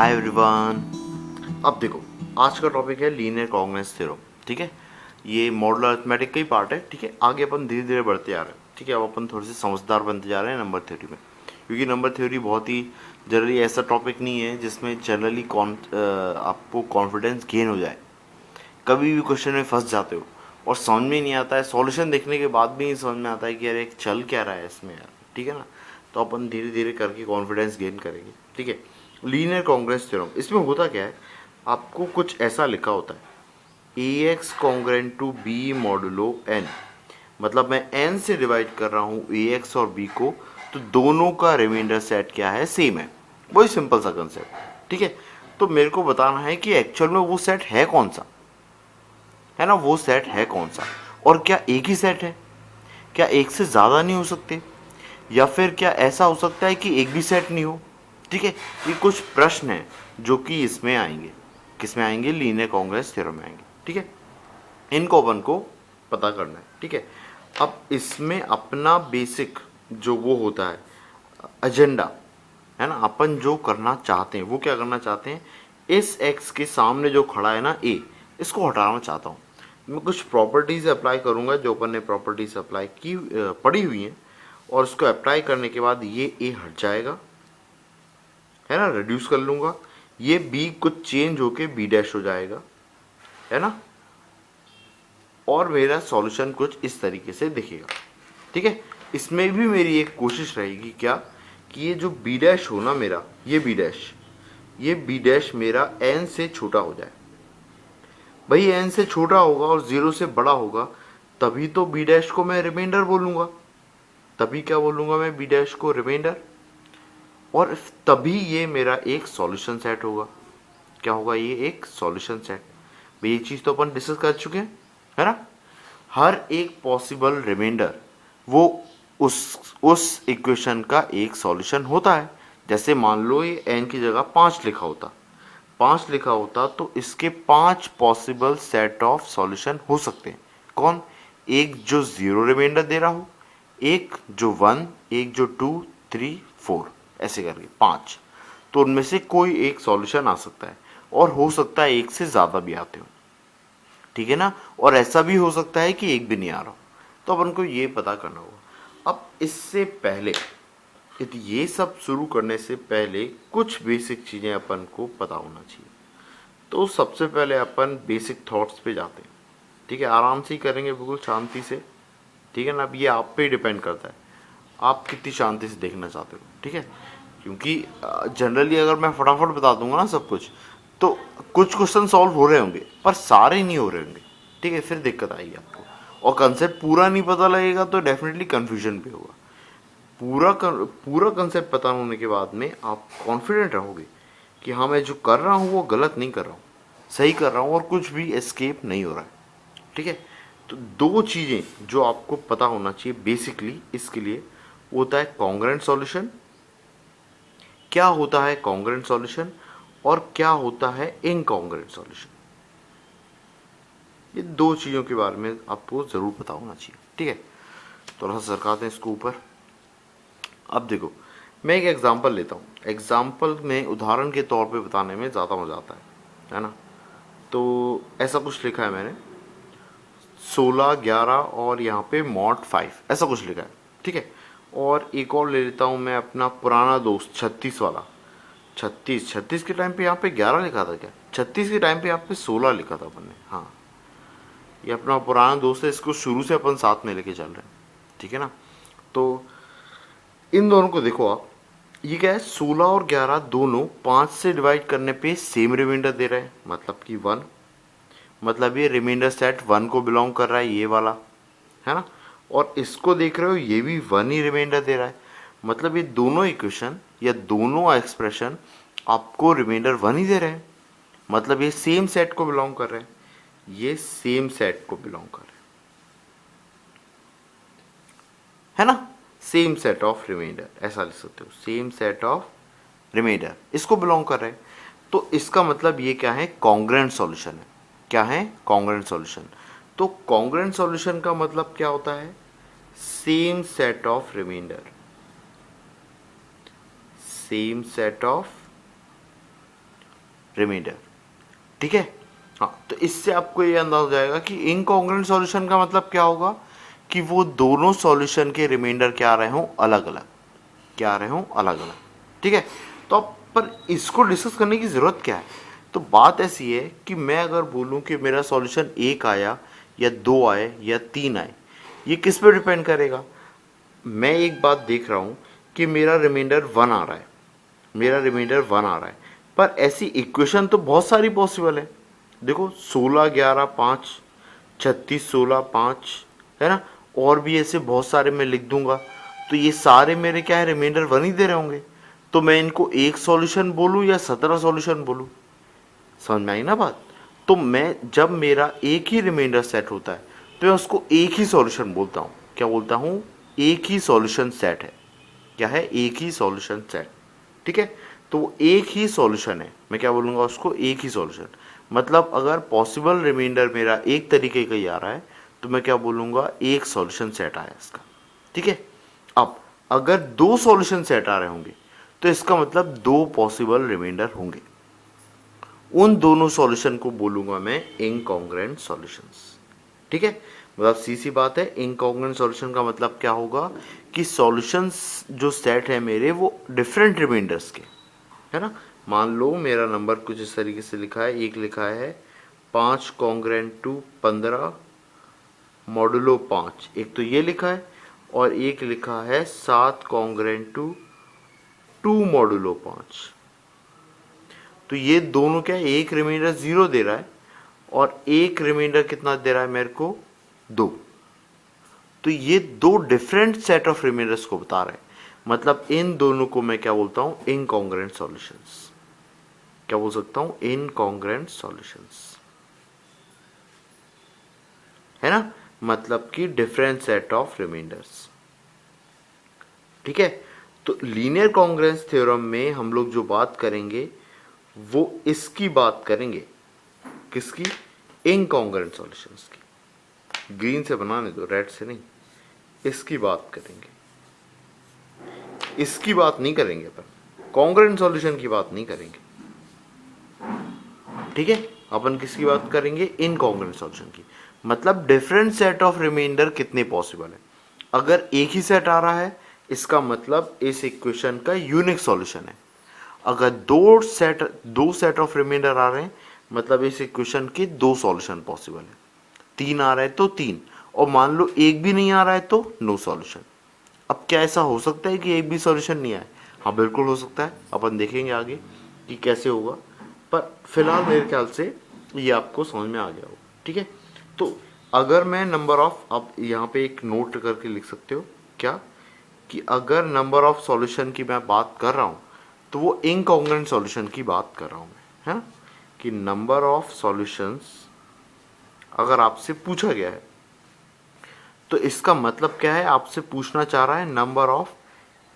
Hi everyone. अब देखो, आज का टॉपिक है लीनियर कॉन्ग्रुएंस थ्योरम। ठीक है, ये मॉडल अरिथमेटिक का ही पार्ट है। ठीक है, आगे अपन धीरे धीरे बढ़ते जा रहे हैं। ठीक है, अब अपन थोड़े से समझदार बनते जा रहे हैं नंबर थ्योरी में, क्योंकि नंबर थ्योरी बहुत ही जनरली ऐसा टॉपिक नहीं है जिसमें जनरली आपको कॉन्फिडेंस गेन हो जाए। कभी भी क्वेश्चन में फंस जाते हो और समझ में नहीं आता है, सॉल्यूशन देखने के बाद भी नहीं समझ में आता है कि यार एक चल क्या रहा है इसमें यार। ठीक है ना, तो अपन धीरे धीरे करके कॉन्फिडेंस गेन करेंगे। ठीक है, लीनियर कॉन्ग्रुएंस थ्योरम, इसमें होता क्या है, आपको कुछ ऐसा लिखा होता है, a x congruent to b modulo n. मतलब मैं एन से डिवाइड कर रहा हूँ ए एक्स और बी को, तो दोनों का रिमाइंडर सेट क्या है, सेम है। वही सिंपल सा कंसेप्ट। ठीक है, तो मेरे को बताना है कि एक्चुअल में वो सेट है कौन सा, है ना, वो सेट है कौन सा, और क्या एक ही सेट है, क्या एक से ज़्यादा नहीं हो सकते, या फिर क्या ऐसा हो सकता है कि एक भी सेट नहीं हो। ठीक है, ये कुछ प्रश्न हैं जो कि इसमें आएंगे, किस में आएंगे, लीनियर कॉन्ग्रुएंस थ्योरम में आएंगे। ठीक है, इनको अपन को पता करना है। ठीक है, अब इसमें अपना बेसिक जो वो होता है एजेंडा, है ना, अपन जो करना चाहते हैं वो क्या करना चाहते हैं, इस एक्स के सामने जो खड़ा है ना ए, इसको हटाना चाहता हूँ। मैं कुछ प्रॉपर्टीज अप्लाई करूंगा जो अपन ने प्रॉपर्टीज अप्लाई की पढ़ी हुई हैं, और उसको अप्लाई करने के बाद ये ए हट जाएगा, है ना, रिड्यूस कर लूंगा, ये बी कुछ चेंज होके बी डैश हो जाएगा, है ना, और मेरा सॉल्यूशन कुछ इस तरीके से दिखेगा। ठीक है, इसमें भी मेरी एक कोशिश रहेगी क्या, कि ये जो बी डैश हो ना मेरा, ये बी डैश मेरा एन से छोटा हो जाए। भाई एन से छोटा होगा और जीरो से बड़ा होगा, तभी तो बी डैश को मैं रिमाइंडर बोलूंगा, तभी क्या बोलूंगा मैं, बी डैश को रिमाइंडर, और तभी ये मेरा एक सॉल्यूशन सेट होगा। क्या होगा, ये एक सॉल्यूशन सेट। भाई ये चीज़ तो अपन डिस्कस कर चुके हैं, है ना। हर एक पॉसिबल रिमाइंडर वो उस इक्वेशन का एक सॉल्यूशन होता है। जैसे मान लो ये एन की जगह 5 लिखा होता, 5 लिखा होता तो इसके 5 पॉसिबल सेट ऑफ सॉल्यूशन हो सकते हैं। कौन, एक जो जीरो रिमाइंडर दे रहा हो, एक जो 1, एक जो 2, 3, 4, ऐसे करके 5। तो उनमें से कोई एक सॉल्यूशन आ सकता है, और हो सकता है एक से ज़्यादा भी आते हो। ठीक है ना, और ऐसा भी हो सकता है कि एक भी नहीं आ रहा हो। तो अपन को ये पता करना होगा। अब इससे पहले, यदि ये सब शुरू करने से पहले कुछ बेसिक चीज़ें अपन को पता होना चाहिए। तो सबसे पहले अपन बेसिक थॉट्स पे जाते हैं। ठीक है, आराम से ही करेंगे, बिल्कुल शांति से। ठीक है ना, अब ये आप पे ही डिपेंड करता है, आप कितनी शांति से देखना चाहते हो। ठीक है, क्योंकि जनरली अगर मैं फटाफट बता दूंगा ना सब कुछ, तो कुछ क्वेश्चन सॉल्व हो रहे होंगे पर सारे नहीं हो रहे होंगे। ठीक है, फिर दिक्कत आएगी आपको, और कंसेप्ट पूरा नहीं पता लगेगा तो डेफिनेटली कन्फ्यूजन भी होगा। पूरा कंसेप्ट पता होने के बाद में आप कॉन्फिडेंट रहोगे कि हाँ मैं जो कर रहा हूँ वो गलत नहीं कर रहा हूँ, सही कर रहा हूँ, और कुछ भी एस्केप नहीं हो रहा है। ठीक है, तो दो चीज़ें जो आपको पता होना चाहिए बेसिकली इसके लिए, होता है कॉन्ग्रुएंट सॉल्यूशन। क्या होता है कॉन्ग्रुएंट सॉल्यूशन, और क्या होता है इनकॉन्ग्रुएंट सॉल्यूशन। ये दो चीज़ों के बारे में आपको ज़रूर पता होना चाहिए। ठीक है, थोड़ा सा सरकाते हैं इसको ऊपर। अब देखो, मैं एक एग्जांपल लेता हूँ, एग्जांपल में उदाहरण के तौर पे बताने में ज़्यादा मज़ा आता है ना। तो ऐसा कुछ लिखा है मैंने, 16, 11 और यहाँ पे मॉड 5, ऐसा कुछ लिखा है। ठीक है, और एक और ले लेता हूँ मैं अपना पुराना दोस्त 36 वाला। 36 के टाइम पे यहाँ पे 11 लिखा था क्या, 36 के टाइम पे यहाँ पे 16 लिखा था अपन ने। हाँ, ये अपना पुराना दोस्त है, इसको शुरू से अपन साथ में लेके चल रहे हैं। ठीक है ना, तो इन दोनों को देखो आप, ये क्या है, 16 और 11 दोनों 5 से डिवाइड करने पे सेम रिमाइंडर दे रहे हैं, मतलब कि 1। मतलब ये रिमाइंडर सेट 1 को बिलोंग कर रहा है, ये वाला, है ना। और इसको देख रहे हो, ये भी 1 ही रिमाइंडर दे रहा है। मतलब ये दोनों इक्वेशन या दोनों एक्सप्रेशन आपको रिमाइंडर 1 ही दे रहे हैं। मतलब ये सेम सेट को बिलोंग कर रहे हैं, ये सेम सेट को बिलोंग कर रहे हैं, है ना। सेम सेट ऑफ रिमाइंडर, ऐसा लिख सकते हो, सेम सेट ऑफ रिमाइंडर इसको बिलोंग कर रहे हैं। तो इसका मतलब ये क्या है, कॉन्ग्रुएंट सॉल्यूशन है। क्या है, कॉन्ग्रुएंट सॉल्यूशन। तो कॉन्ग्रुएंट सॉल्यूशन का मतलब क्या होता है, same set of remainder, same set of remainder, ठीक है। हाँ, तो इससे आपको ये अंदाजा हो जाएगा कि इनकॉन्ग्रुएंट सॉल्यूशन का मतलब क्या होगा कि वो दोनों सॉल्यूशन के रिमाइंडर क्या आ रहे हों अलग अलग, क्या आ रहे हों अलग अलग, ठीक है। तो अब पर इसको डिस्कस करने की ज़रूरत क्या है? तो बात ऐसी है कि मैं अगर बोलूं कि मेरा सॉल्यूशन एक आया या दो आए या तीन आए, ये किस पे डिपेंड करेगा? मैं एक बात देख रहा हूं कि मेरा रिमाइंडर वन आ रहा है, मेरा रिमाइंडर वन आ रहा है, पर ऐसी इक्वेशन तो बहुत सारी पॉसिबल है। देखो 16 11 5, 36 16 5, है ना, और भी ऐसे बहुत सारे मैं लिख दूंगा, तो ये सारे मेरे क्या है रिमाइंडर वन ही दे रहे होंगे। तो मैं इनको एक सॉल्यूशन बोलूँ या 17 सॉल्यूशन बोलूँ? समझ में आई ना बात? तो मैं जब मेरा एक ही रिमाइंडर सेट होता है तो मैं उसको एक ही सॉल्यूशन बोलता हूँ। क्या बोलता हूँ? एक ही सॉल्यूशन सेट है। क्या है? एक ही सॉल्यूशन सेट, ठीक है। तो वो एक ही सॉल्यूशन है, मैं क्या बोलूँगा उसको? एक ही सॉल्यूशन। मतलब अगर पॉसिबल रिमाइंडर मेरा एक तरीके का ही आ रहा है तो मैं क्या बोलूँगा? एक सॉल्यूशन सेट आया इसका, ठीक है। अब अगर दो सॉल्यूशन सेट आ रहे होंगे तो इसका मतलब दो पॉसिबल रिमाइंडर होंगे। उन दोनों सॉल्यूशन को बोलूंगा मैं इनकॉन्ग्रुएंट सॉल्यूशंस, ठीक है। मतलब सी बात है, इनकॉन्ग्रुएंट सॉल्यूशन का मतलब क्या होगा कि सॉल्यूशंस जो सेट है मेरे वो डिफरेंट रिमाइंडर्स के, है ना। मान लो मेरा नंबर कुछ इस तरीके से लिखा है, एक लिखा है 5 कॉन्ग्रुएंट टू 15 मॉडुलो 5, एक तो ये लिखा है, और एक लिखा है 7 कॉन्ग्रुएंट टू 2 मॉडुलो 5। तो ये दोनों क्या है, एक रिमाइंडर 0 दे रहा है और एक रिमाइंडर कितना दे रहा है मेरे को? 2। तो ये दो डिफरेंट सेट ऑफ रिमाइंडर्स को बता रहे हैं। मतलब इन दोनों को मैं क्या बोलता हूं? Incongruent solutions. क्या बोल सकता हूं? इनकॉन्ग्रुएंट सॉल्यूशंस, है ना। मतलब कि डिफरेंट सेट ऑफ रिमाइंडर्स, ठीक है। तो लीनियर कॉन्ग्रुएंस थ्योरम में हम लोग जो बात करेंगे वो इसकी बात करेंगे, किसकी? इनकॉन्ग्रुएंट सॉल्यूशंस की। ग्रीन से बनाने दो, रेड से नहीं। इसकी बात करेंगे, इसकी बात नहीं करेंगे अपन, कॉन्ग्रुएंट सॉल्यूशन की बात नहीं करेंगे, ठीक है। अपन किसकी बात करेंगे? इनकॉन्ग्रुएंट सॉल्यूशन की। मतलब डिफरेंट सेट ऑफ रिमाइंडर कितने पॉसिबल है। अगर एक ही सेट आ रहा है इसका मतलब इस इक्वेशन का यूनिक सॉल्यूशन है। अगर दो सेट ऑफ रिमाइंडर आ रहे हैं मतलब इस इक्वेशन के दो सॉल्यूशन पॉसिबल है। तीन आ रहा है तो तीन, और मान लो एक भी नहीं आ रहा है तो नो सॉल्यूशन। अब क्या ऐसा हो सकता है कि एक भी सॉल्यूशन नहीं आए? हाँ बिल्कुल हो सकता है, अपन देखेंगे आगे कि कैसे होगा, पर फिलहाल मेरे ख्याल से ये आपको समझ में आ गया होगा, ठीक है। तो अगर मैं नंबर ऑफ, आप यहाँ पे एक नोट करके लिख सकते हो क्या, कि अगर नंबर ऑफ सॉल्यूशन की मैं बात कर रहा हूँ तो वो इनकॉन्ग्रुएंट सॉल्यूशन की बात कर रहा हूँ मैं, है ना। कि नंबर ऑफ सॉल्यूशंस अगर आपसे पूछा गया है तो इसका मतलब क्या है? आपसे पूछना चाह रहा है नंबर ऑफ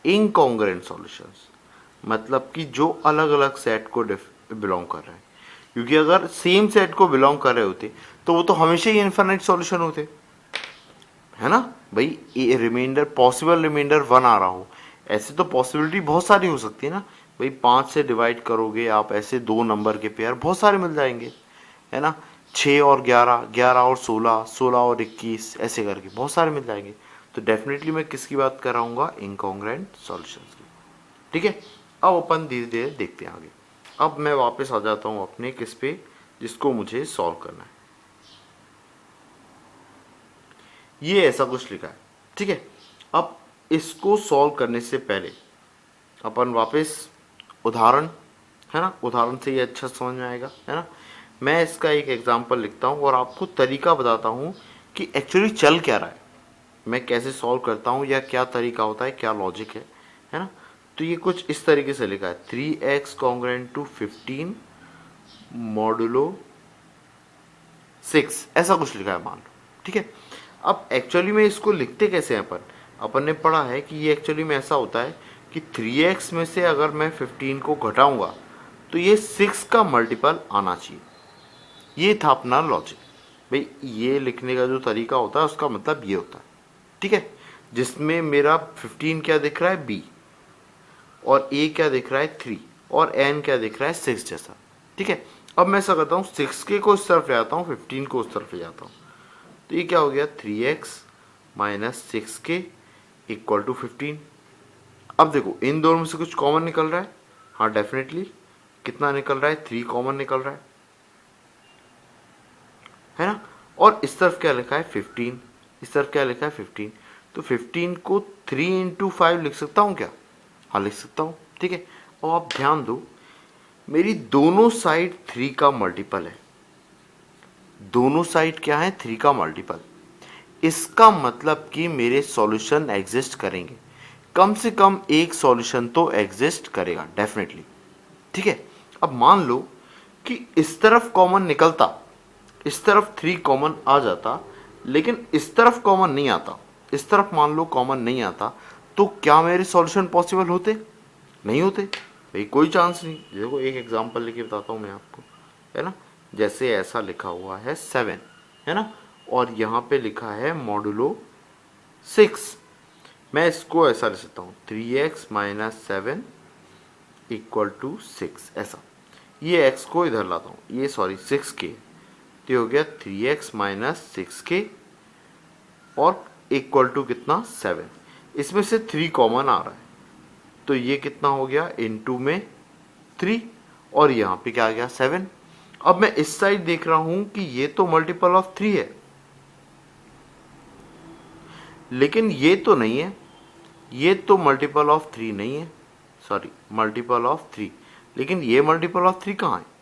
इनकॉन्ग्रुएंट सॉल्यूशंस, मतलब कि जो अलग अलग सेट को बिलोंग कर रहे हैं। क्योंकि अगर सेम सेट को बिलोंग कर रहे होते तो वो तो हमेशा ही इनफाइनाइट सॉल्यूशन होते, है ना भाई। ये रिमाइंडर, पॉसिबल रिमाइंडर वन आ रहा हो, ऐसे तो पॉसिबिलिटी बहुत सारी हो सकती है ना भाई। 5 से डिवाइड करोगे आप, ऐसे दो नंबर के पेयर बहुत सारे मिल जाएंगे, है ना। 6 और 11, 11 और 16, 16 और 21, ऐसे करके बहुत सारे मिल जाएंगे। तो डेफिनेटली मैं किसकी बात कर रहा हूँ? इनकॉन्ग्रुएंट सॉल्यूशंस की, ठीक है। अब अपन धीरे धीरे देखते हैं आगे। अब मैं वापस आ जाता हूँ अपने किस पे, जिसको मुझे सॉल्व करना है। ये ऐसा कुछ लिखा है, ठीक है। अब इसको सॉल्व करने से पहले अपन वापस उदाहरण, है ना, उदाहरण से ये अच्छा समझ में आएगा, है ना। मैं इसका एक एग्जांपल लिखता हूँ और आपको तरीका बताता हूँ कि एक्चुअली चल क्या रहा है, मैं कैसे सॉल्व करता हूँ या क्या तरीका होता है, क्या लॉजिक है ना। तो ये कुछ इस तरीके से लिखा है 3x कॉन्ग्रुएंट टू 15 मॉडुलो 6, ऐसा कुछ लिखा है मान लो, ठीक है। अब एक्चुअली में इसको लिखते कैसे हैं अपन ने पढ़ा है कि ये एक्चुअली में ऐसा होता है कि 3x में से अगर मैं 15 को घटाऊंगा तो ये 6 का मल्टीपल आना चाहिए। ये था अपना लॉजिक भाई। ये लिखने का जो तरीका होता है उसका मतलब ये होता है, ठीक है। जिसमें मेरा 15 क्या दिख रहा है? b, और a क्या दिख रहा है? 3, और n क्या दिख रहा है? 6 जैसा। ठीक है। अब मैं ऐसा करता हूँ 6k को इस तरफ ले आता हूँ, 15 को उस तरफ ले जाता हूँ, तो ये क्या हो गया 3x minus 6k equal to 15। अब देखो इन दोनों में से कुछ कॉमन निकल रहा है, हाँ डेफिनेटली। कितना निकल रहा है 3 कॉमन निकल रहा है ना। और इस तरफ क्या लिखा है 15, इस तरफ क्या लिखा है 15, तो 15 को 3 इंटू 5 लिख सकता हूँ क्या, हाँ लिख सकता हूँ। ठीक है। अब आप ध्यान दो मेरी दोनों साइड 3 का मल्टीपल है, दोनों साइड क्या है 3 का मल्टीपल। इसका मतलब कि मेरे सॉल्यूशन एग्जिस्ट करेंगे, कम से कम एक सॉल्यूशन तो एग्जिस्ट करेगा डेफिनेटली। ठीक है। अब मान लो कि इस तरफ कॉमन निकलता, इस तरफ 3 कॉमन आ जाता, लेकिन इस तरफ कॉमन नहीं आता, इस तरफ मान लो कॉमन नहीं आता, तो क्या मेरे सॉल्यूशन पॉसिबल होते, नहीं होते भाई, कोई चांस नहीं। देखो एक एग्जांपल लेके बताता हूँ मैं आपको, है ना। जैसे ऐसा लिखा हुआ है 7, है ना, और यहाँ पे लिखा है मॉडुलो 6। मैं इसको ऐसा लिख सकता हूँ 3x माइनस 7 इक्वल टू 6, ऐसा। ये x को इधर लाता हूँ, ये सॉरी 6k, तो ये हो गया 3x माइनस 6k और इक्वल टू कितना 7। इसमें से 3 कॉमन आ रहा है, तो ये कितना हो गया इनटू में 3 और यहाँ पे क्या आ गया 7। अब मैं इस साइड देख रहा हूं कि ये तो मल्टीपल ऑफ 3 है, लेकिन ये तो नहीं है, ये तो मल्टीपल ऑफ 3 नहीं है, सॉरी मल्टीपल ऑफ 3, लेकिन ये मल्टीपल ऑफ 3 कहाँ है।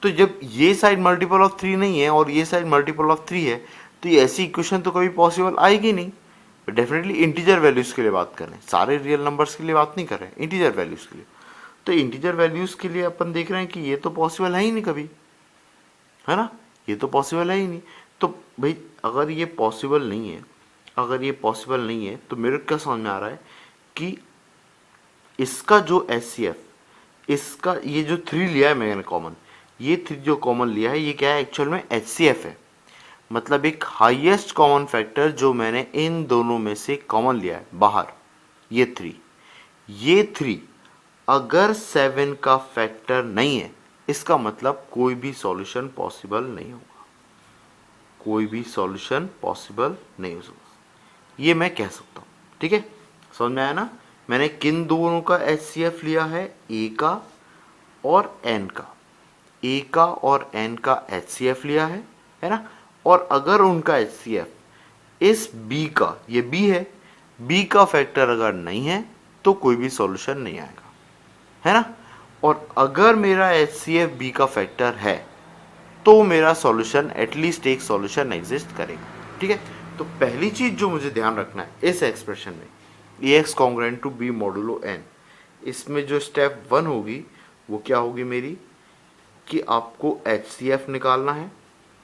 तो जब ये साइड मल्टीपल ऑफ 3 नहीं है और ये साइड मल्टीपल ऑफ 3 है, तो ये ऐसी इक्वेशन तो कभी पॉसिबल आएगी नहीं। डेफिनेटली इंटीजर वैल्यूज के लिए बात कर रहे हैं, सारे रियल नंबर्स के लिए बात नहीं कर रहे हैं, इंटीजर वैल्यूज के लिए। तो इंटीजर वैल्यूज के लिए अपन देख रहे हैं कि ये तो पॉसिबल है ही नहीं कभी, है ना, ये तो पॉसिबल है ही नहीं। तो भाई अगर ये पॉसिबल नहीं है, अगर ये पॉसिबल नहीं है, तो मेरे को क्या समझ में आ रहा है कि इसका जो HCF, इसका ये जो 3 लिया है मैंने कॉमन, ये 3 जो कॉमन लिया है ये क्या है एक्चुअल में HCF है, मतलब एक हाईएस्ट कॉमन फैक्टर जो मैंने इन दोनों में से कॉमन लिया है बाहर, ये 3। ये 3 अगर 7 का फैक्टर नहीं है, इसका मतलब कोई भी सॉल्यूशन पॉसिबल नहीं होगा, कोई भी सॉल्यूशन पॉसिबल नहीं हो सकता, ये मैं कह सकता हूँ। ठीक है, समझ में आया ना। मैंने किन दोनों का HCF लिया है, A का और N का, A का और N का HCF लिया है ना। और अगर उनका HCF इस B का, ये B है, B का फैक्टर अगर नहीं है तो कोई भी सॉल्यूशन नहीं आएगा, है ना। और अगर मेरा HCF B का फैक्टर है तो मेरा सॉल्यूशन एटलीस्ट एक सॉल्यूशन एग्जिस्ट करेगा। ठीक है, तो पहली चीज जो मुझे ध्यान रखना है इस एक्सप्रेशन में, AX congruent to B modulo N, इसमें जो स्टेप 1 होगी वो क्या होगी मेरी, कि आपको HCF निकालना है,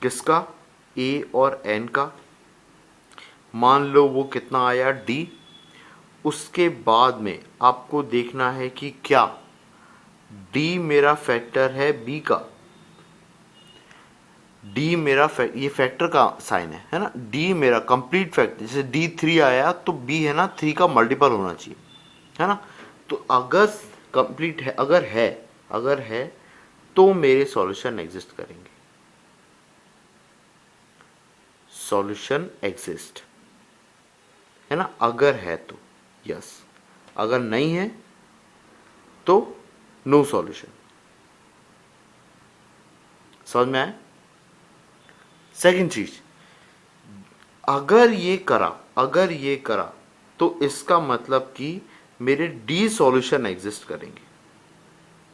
किसका, A और N का। मान लो वो कितना आया D। उसके बाद में आपको देखना है कि क्या D मेरा फैक्टर है B का, D मेरा ये फैक्टर का साइन है ना, D मेरा कंप्लीट फैक्टर, जैसे D 3 आया तो B है ना 3 का मल्टीपल होना चाहिए, है ना। तो अगर कंप्लीट है, अगर है तो मेरे सॉल्यूशन एग्जिस्ट करेंगे, सॉल्यूशन एग्जिस्ट, है ना, अगर है तो यस, अगर नहीं है तो नो सॉल्यूशन। समझ में आया। सेकंड चीज, अगर ये करा तो इसका मतलब कि मेरे D सॉल्यूशन एग्जिस्ट करेंगे।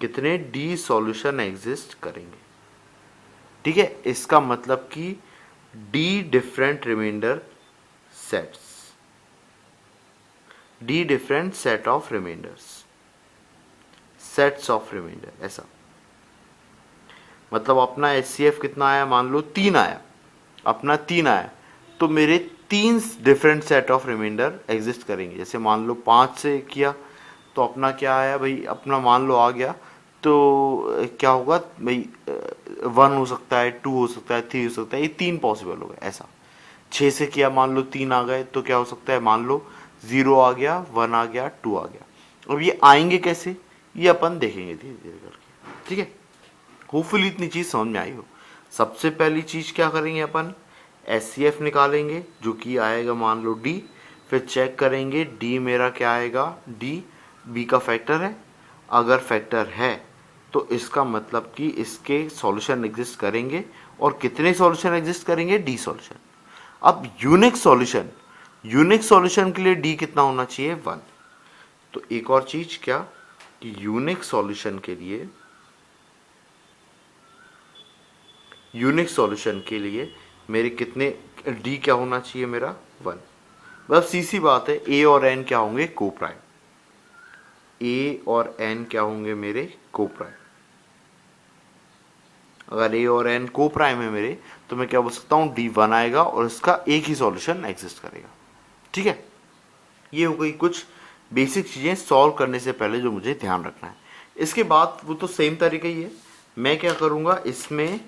कितने D सॉल्यूशन एग्जिस्ट करेंगे, ठीक है। इसका मतलब कि D different remainder sets, D different set of remainders, sets of remainder, ऐसा। मतलब अपना HCF कितना आया, मान लो 3 आया, अपना 3 आया, तो मेरे 3 different set of remainder exist करेंगे। जैसे मान लो 5 से किया तो अपना क्या आया भाई, अपना मान लो आ गया, तो क्या होगा भाई 1 हो सकता है, 2 हो सकता है, 3 हो सकता है, ये 3 पॉसिबल हो गए ऐसा। 6 से किया मान लो 3 आ गए, तो क्या हो सकता है, मान लो 0 आ गया, 1 आ गया, 2 आ गया। अब ये आएंगे कैसे, ये अपन देखेंगे धीरे धीरे करके। ठीक है, होपफुली इतनी चीज़ समझ में आई हो। सबसे पहली चीज़ क्या करेंगे अपन, एचसीएफ निकालेंगे जो कि आएगा मान लो डी, फिर चेक करेंगे डी मेरा क्या आएगा, डी बी का फैक्टर है, अगर फैक्टर है तो इसका मतलब कि इसके सॉल्यूशन एग्जिस्ट करेंगे, और कितने सॉल्यूशन एग्जिस्ट करेंगे, डी सॉल्यूशन। अब यूनिक सॉल्यूशन के लिए डी कितना होना चाहिए, 1। तो एक और चीज क्या कि यूनिक सॉल्यूशन के लिए मेरे कितने, डी क्या होना चाहिए मेरा, 1। बस सीधी बात है, ए और एन क्या होंगे, कोप्राइम। ए और एन क्या होंगे मेरे, कोप्राइम। अगर ए और एन कोप्राइम है मेरे, तो मैं क्या बोल सकता हूं, डी 1 आएगा और इसका एक ही सॉल्यूशन एग्जिस्ट करेगा। ठीक है, ये हो गई कुछ बेसिक चीजें सॉल्व करने से पहले जो मुझे ध्यान रखना है। इसके बाद वो तो सेम तरीका ही है, मैं क्या करूंगा, इसमें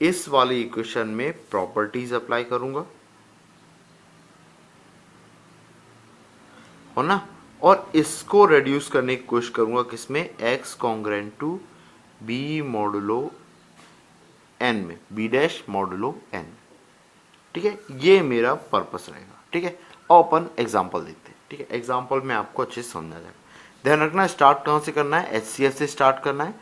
इस वाले इक्वेशन में प्रॉपर्टीज अप्लाई करूंगा, हो ना, और इसको रेड्यूस करने की कोशिश करूंगा किसमें, x congruent to b modulo n में, बी डैश मॉडुलो एन। ठीक है, ये मेरा पर्पस रहेगा। ठीक है, और अपन एग्जाम्पल देखते हैं। ठीक है, एग्जाम्पल में आपको अच्छे से समझा जाएगा। ध्यान रखना, स्टार्ट कहाँ से करना है, एचसीएफ से स्टार्ट करना है,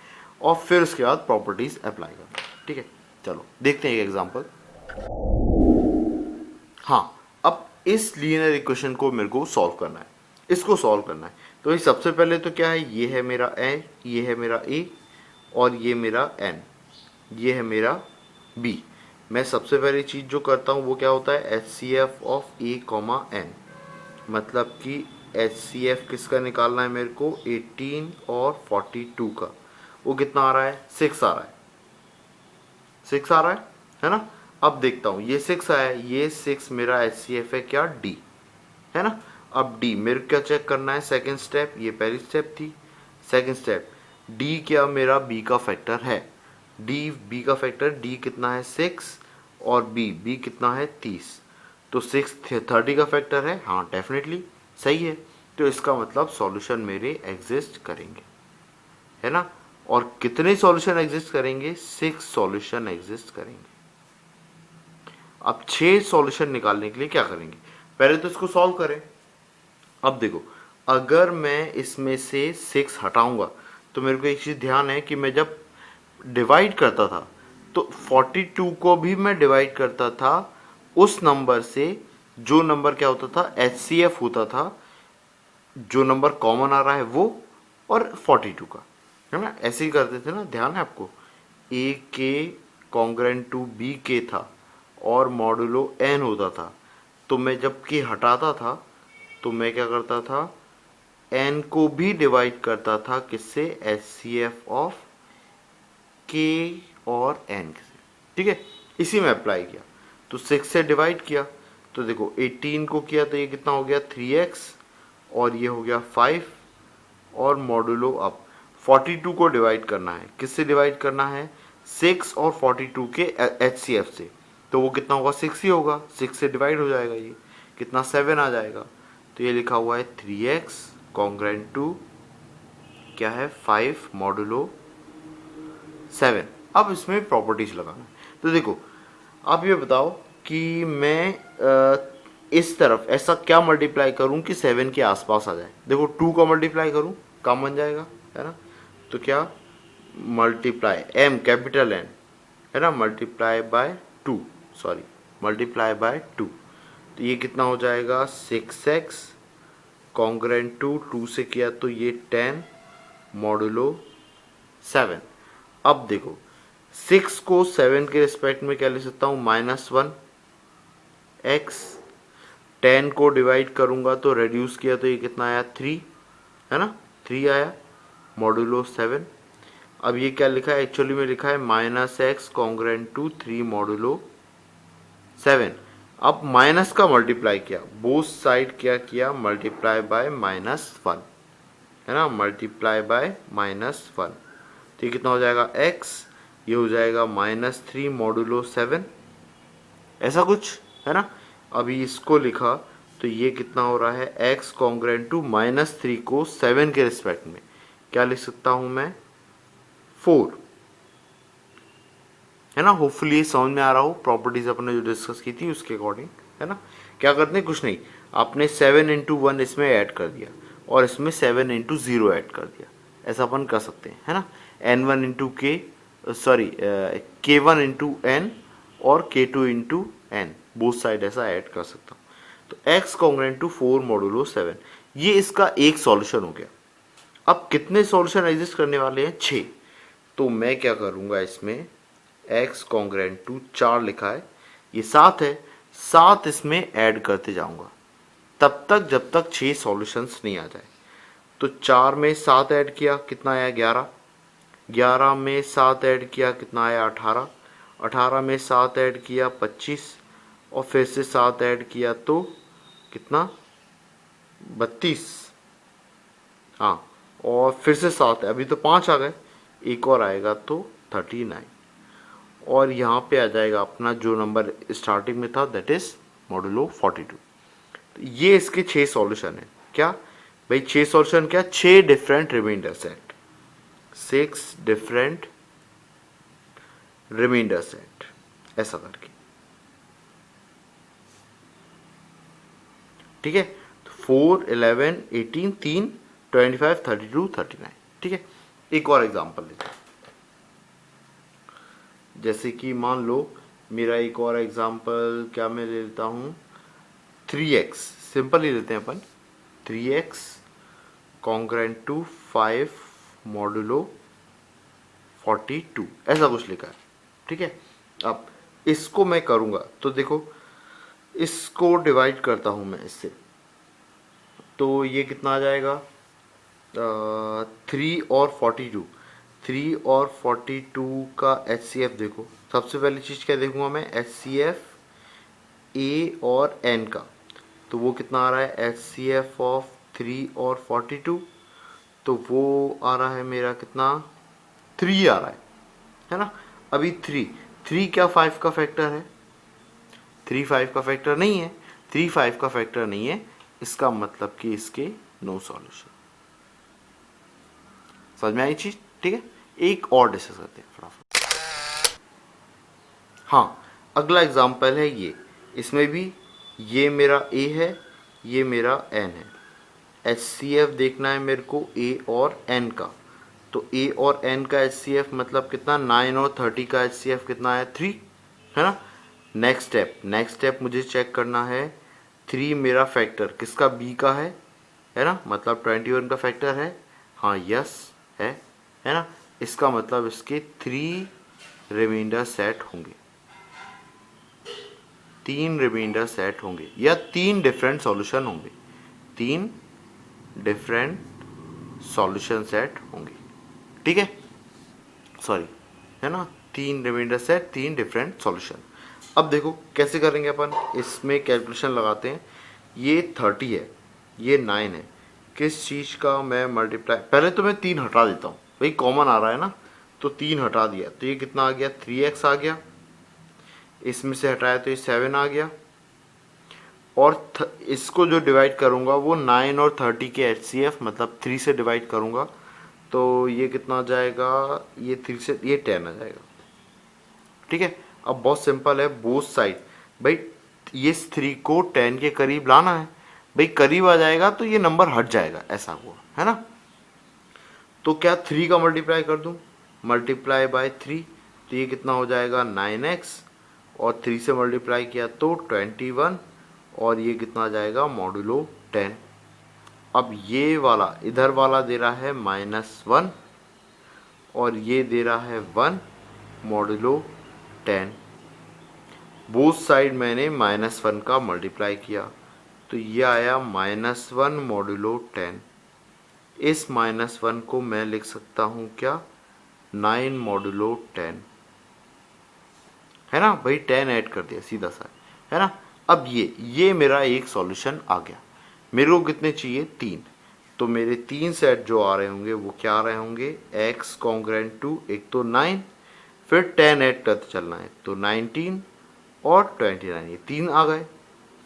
और फिर उसके बाद प्रॉपर्टीज अप्लाई करना है। ठीक है, चलो देखते हैं एक एग्जाम्पल। हाँ, अब इस लीनियर इक्वेशन को मेरे को सॉल्व करना है, इसको सॉल्व करना है। तो ये सबसे पहले तो क्या है, ये है मेरा ए, ये है मेरा ए, और ये मेरा एन, ये है मेरा बी। मैं सबसे पहली चीज़ जो करता हूँ वो क्या होता है, H C F of A comma N, मतलब कि एच सी एफ किसका निकालना है मेरे को, 18 और 42 का। वो कितना आ रहा है, 6 आ रहा है, 6 आ रहा है ना। अब देखता हूँ, ये 6 आया, ये 6 मेरा एच सी एफ है क्या, डी है ना। अब डी मेरे को क्या चेक करना है, सेकेंड स्टेप, ये पहली स्टेप थी, सेकेंड स्टेप, डी क्या मेरा बी का फैक्टर है, डी बी का फैक्टर, डी कितना है 6, और बी कितना है 30, तो 6 30 का फैक्टर है, हाँ डेफिनेटली सही है। तो इसका मतलब सॉल्यूशन मेरे एग्जिस्ट करेंगे, है ना। और कितने सॉल्यूशन एग्जिस्ट करेंगे, 6 सॉल्यूशन एग्जिस्ट करेंगे। अब 6 सॉल्यूशन निकालने के लिए क्या करेंगे, पहले तो इसको सॉल्व करें। अब देखो, अगर मैं इसमें से 6 हटाऊंगा तो मेरे को एक चीज ध्यान है कि मैं जब डिवाइड करता था तो 42 को भी मैं डिवाइड करता था उस नंबर से जो नंबर क्या होता था, एचसीएफ होता था, जो नंबर कॉमन आ रहा है वो, और 42 का, है ना, ऐसे ही करते थे ना, ध्यान है आपको। ए के कॉन्ग्रेंट टू बी के था और मॉडुलो एन होता था, तो मैं जब के हटाता था तो मैं क्या करता था, एन को भी डिवाइड करता था किससे, एच सी एफ ऑफ के और एन से। ठीक है, इसी में अप्लाई किया, तो 6 से डिवाइड किया तो देखो 18 को किया तो ये कितना हो गया 3x, और ये हो गया 5, और मॉडुलो अब 42 को डिवाइड करना है, किससे डिवाइड करना है, 6 और 42 के एचसीएफ से, तो वो कितना होगा 6 ही होगा, 6 से डिवाइड हो जाएगा, ये कितना 7 आ जाएगा। तो ये लिखा हुआ है 3x कॉन्ग्रेंट टू क्या है 5 मॉडुलो 7। अब इसमें प्रॉपर्टीज लगाना है। तो देखो आप ये बताओ कि मैं इस तरफ ऐसा क्या मल्टीप्लाई करूं कि 7 के आसपास आ जाए। देखो 2 का मल्टीप्लाई करूं, काम बन जाएगा, है ना। तो क्या मल्टीप्लाई एम कैपिटल एन, है ना, multiply by 2, sorry multiply by 2, तो ये कितना हो जाएगा 6x कॉन्ग्रेंट टू 2 से किया तो ये 10 मॉडुलो 7। अब देखो 6 को 7 के रिस्पेक्ट में क्या ले सकता हूँ, -1 x, 10 को डिवाइड करूंगा तो रेड्यूस किया तो ये कितना आया 3, है ना, 3 आया मॉडुलो 7। अब ये क्या लिखा है, एक्चुअली में लिखा है -x कॉन्ग्रेंट टू 3 मॉडुलो 7। अब माइनस का मल्टीप्लाई किया, बोथ साइड क्या किया, मल्टीप्लाई बाय -1, है ना, मल्टीप्लाई बाय -1, तो ये कितना हो जाएगा x, ये हो जाएगा -3 मॉडुलो 7, ऐसा कुछ, है ना। अभी इसको लिखा तो ये कितना हो रहा है, x कॉन्ग्रेंट टू -3 को 7 के रिस्पेक्ट में क्या लिख सकता हूं मैं, 4, है ना। होपफुली ये समझ में आ रहा हो, प्रॉपर्टीज अपने जो डिस्कस की थी उसके अकॉर्डिंग, है ना। क्या करते हैं, कुछ नहीं, आपने 7 इंटू 1 इसमें ऐड कर दिया और इसमें 7 इंटू 0 ऐड कर दिया, ऐसा अपन कर सकते हैं, है ना। N1 इंटू के सॉरी K1 इंटू N और K2 into N, both side ऐसा ऐड कर सकता हूँ। तो x कॉन्ग्रेंट टू 4 मॉडुलो 7, ये इसका एक सॉल्यूशन हो गया। अब कितने सॉल्यूशन एग्जिस्ट करने वाले हैं, 6। तो मैं क्या करूंगा, इसमें x कॉन्ग्रेंट टू 4 लिखा है, ये 7 है, 7 इसमें ऐड करते जाऊंगा तब तक जब तक 6 सॉल्यूशंस नहीं आ जाए। तो 4 में 7 ऐड किया, कितना आया 11, 11 में 7 ऐड किया, कितना आया 18, 18 में 7 ऐड किया 25, और फिर से 7 ऐड किया तो कितना 32, हाँ, और फिर से 7 है, अभी तो 5 आ गए, एक और आएगा तो 39, और यहाँ पे आ जाएगा अपना जो नंबर स्टार्टिंग में था, दैट इज मॉडुलो 42। तो ये इसके 6 सॉल्यूशन है। क्या भाई 6 सॉल्यूशन, क्या 6 different remainder set, 6 different remainder set, ऐसा करके, ठीक है। तो 4, 11, 18, 3, 25, 32, 39, ठीक है। एक और एग्जांपल लेते हैं, जैसे कि मान लो मेरा एक और एग्जांपल क्या मैं ले लेता हूँ, 3x, सिंपल ही लेते हैं अपन, 3x कॉन्ग्रेंट टू 5 मॉडुलो 42, ऐसा कुछ लिखा है, ठीक है। अब इसको मैं करूँगा तो देखो, इसको डिवाइड करता हूँ मैं इससे, तो ये कितना आ जाएगा, 3 और 42, 3 और 42 का HCF देखो, सबसे पहली चीज़ क्या देखूंगा मैं, HCF A और N का, तो वो कितना आ रहा है, HCF ऑफ 3 और 42, तो वो आ रहा है मेरा कितना, 3 आ रहा है ना। अभी 3 क्या 5 का फैक्टर है, 3 5 का फैक्टर नहीं है, 3 5 का फैक्टर नहीं है, इसका मतलब कि इसके नो सॉल्यूशन। समझ में आई चीज, ठीक है। एक और डिस्कस करते हैं फटाफट। हाँ, अगला एग्जाम्पल है ये, इसमें भी ये मेरा A है, ये मेरा N है, HCF देखना है मेरे को A और N का, तो A और N का HCF मतलब कितना, 9 और 30 का HCF कितना है, 3, है ना। नेक्स्ट स्टेप मुझे चेक करना है, 3 मेरा फैक्टर किसका, B का है ना, मतलब 21 का फैक्टर है, हाँ यस है ना। इसका मतलब इसके 3 रिमाइंडर सेट होंगे, 3 रिमाइंडर सेट होंगे, या 3 डिफरेंट सॉल्यूशन होंगे, 3 डिफरेंट सॉल्यूशन सेट होंगे, ठीक है, सॉरी, है ना, 3 रिमाइंडर सेट, 3 डिफरेंट सॉल्यूशन। अब देखो कैसे करेंगे अपन, इसमें कैलकुलेशन लगाते हैं, ये 30 है, ये 9 है, किस चीज़ का मैं मल्टीप्लाई, पहले तो मैं 3 हटा देता हूँ, भाई कॉमन आ रहा है ना, तो 3 हटा दिया, तो ये कितना आ गया, 3x आ गया, इसमें से हटाया तो ये 7 आ गया, और इसको जो डिवाइड करूँगा वो 9 और 30 के HCF मतलब 3 से डिवाइड करूँगा, तो ये कितना आ जाएगा, ये 3 से ये 10 आ जाएगा, ठीक है। अब बहुत सिंपल है, बोथ साइड, भाई ये 3 को 10 के करीब लाना है, भाई करीब आ जाएगा तो ये नंबर हट जाएगा, ऐसा हुआ है ना। तो क्या 3 का मल्टीप्लाई कर दूं, मल्टीप्लाई बाय 3, तो ये कितना हो जाएगा 9x, और 3 से मल्टीप्लाई किया तो 21, और ये कितना आ जाएगा मॉडुलो 10। अब ये वाला इधर वाला दे रहा है -1, और ये दे रहा है 1 मॉडुलो 10, बोथ साइड मैंने -1 का मल्टीप्लाई किया, तो ये आया -1 मॉडुलो 10। इस -1 को मैं लिख सकता हूँ क्या, 9 मॉडुलो 10, है ना भाई, 10 ऐड कर दिया सीधा सा, है ना। अब ये मेरा एक सॉल्यूशन आ गया, मेरे को कितने चाहिए, 3, तो मेरे 3 सेट जो आ रहे होंगे वो क्या आ रहे होंगे, x कॉन्ग्रेंट टू, एक तो 9, फिर 10 ऐड करते चलना है, तो 19 और 29, ये 3 आ गए,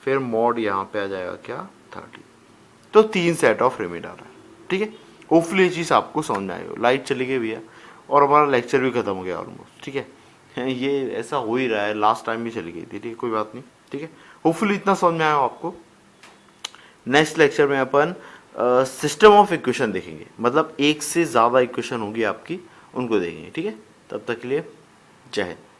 फिर मॉड यहाँ पे आ जाएगा क्या, 30, तो 3 सेट ऑफ रिमाइंडर आ रहा है, ठीक है। होपफुली ये चीज़ आपको समझ में आई हो। लाइट चली गई भैया, और हमारा लेक्चर भी खत्म हो गया ऑलमोस्ट, ठीक है। ये ऐसा हो ही रहा है, लास्ट टाइम भी चली गई थी, ठीक है, कोई बात नहीं, ठीक है। होपफुली इतना समझ में आया हो आपको। नेक्स्ट लेक्चर में अपन सिस्टम ऑफ इक्वेशन देखेंगे, मतलब एक से ज़्यादा इक्वेशन होगी आपकी, उनको देखेंगे, ठीक है। तब तक के लिए जय हिंद।